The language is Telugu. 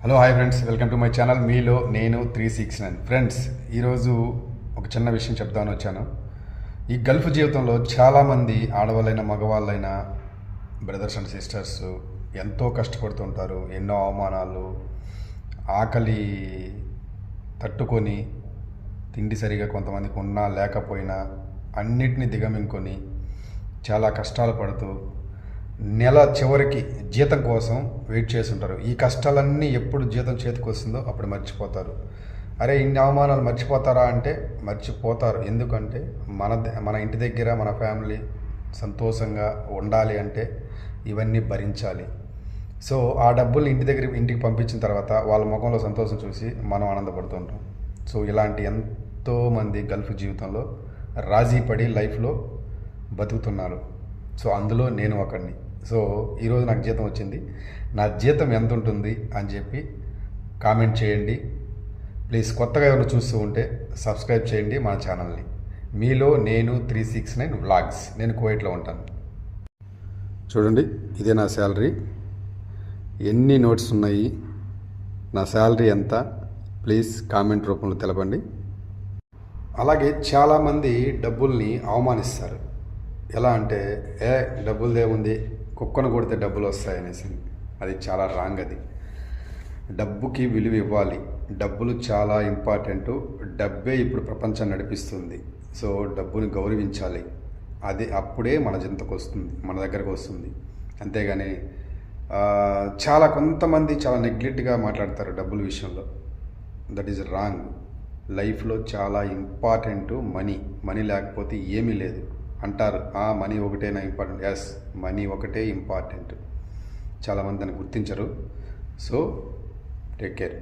Hello hi friends, welcome to my channel మీలో నేను 369. ఫ్రెండ్స్, ఈరోజు ఒక చిన్న విషయం చెప్దామని వచ్చాను. ఈ గల్ఫ్ జీవితంలో చాలామంది ఆడవాళ్ళైనా మగవాళ్ళైనా బ్రదర్స్ అండ్ సిస్టర్స్ ఎంతో కష్టపడుతుంటారు. ఎన్నో అవమానాలు, ఆకలి తట్టుకొని, తిండి సరిగా కొంతమందికి ఉన్నా లేకపోయినా అన్నిటినీ దిగమింగుకొని చాలా కష్టాలు పడుతూ నెల చివరికి జీతం కోసం వెయిట్ చేస్తుంటారు. ఈ కష్టాలన్నీ ఎప్పుడు జీతం చేతికి వస్తుందో అప్పుడు మర్చిపోతారు. అరే, ఇన్ని అవమానాలు మర్చిపోతారా అంటే మర్చిపోతారు. ఎందుకంటే మన ఇంటి దగ్గర మన ఫ్యామిలీ సంతోషంగా ఉండాలి అంటే ఇవన్నీ భరించాలి. సో ఆ డబ్బుల్ని ఇంటికి పంపించిన తర్వాత వాళ్ళ ముఖంలో సంతోషం చూసి మనం ఆనందపడుతుంటాం. సో ఇలాంటి ఎంతోమంది గల్ఫ్ జీవితంలో రాజీ పడి లైఫ్లో బతుకుతున్నారు. సో అందులో నేను ఒకడిని. సో ఈరోజు నాకు జీతం వచ్చింది. నా జీతం ఎంత ఉంటుంది అని చెప్పి కామెంట్ చేయండి ప్లీజ్. కొత్తగా ఎవరు చూస్తూ ఉంటే సబ్స్క్రైబ్ చేయండి మన ఛానల్ని. మీలో నేను 369 వ్లాగ్స్. నేను కువైట్లో ఉంటాను. చూడండి, ఇదే నా శాలరీ. ఎన్ని నోట్స్ ఉన్నాయి, నా శాలరీ ఎంత, ప్లీజ్ కామెంట్ రూపంలో తెలపండి. అలాగే చాలామంది డబ్బుల్ని అవమానిస్తారు. ఎలా అంటే, డబ్బులదేముంది, కుక్కను కొడితే డబ్బులు వస్తాయనేసి. అది చాలా రాంగ్. అది డబ్బుకి విలువ ఇవ్వాలి. డబ్బులు చాలా ఇంపార్టెంటు. డబ్బే ఇప్పుడు ప్రపంచాన్ని నడిపిస్తుంది. సో డబ్బుని గౌరవించాలి. అది అప్పుడే మన చింతకు వస్తుంది, మన దగ్గరకు వస్తుంది. అంతేగాని కొంతమంది చాలా నెగ్లెక్ట్గా మాట్లాడతారు డబ్బుల విషయంలో. That is wrong. లైఫ్లో చాలా ఇంపార్టెంటు మనీ లేకపోతే ఏమీ లేదు అంటారు. మనీ ఒకటేనా ఇంపార్టెంట్? ఎస్, మనీ ఒకటే ఇంపార్టెంట్. చాలామంది దాన్ని గుర్తించరు. So take care.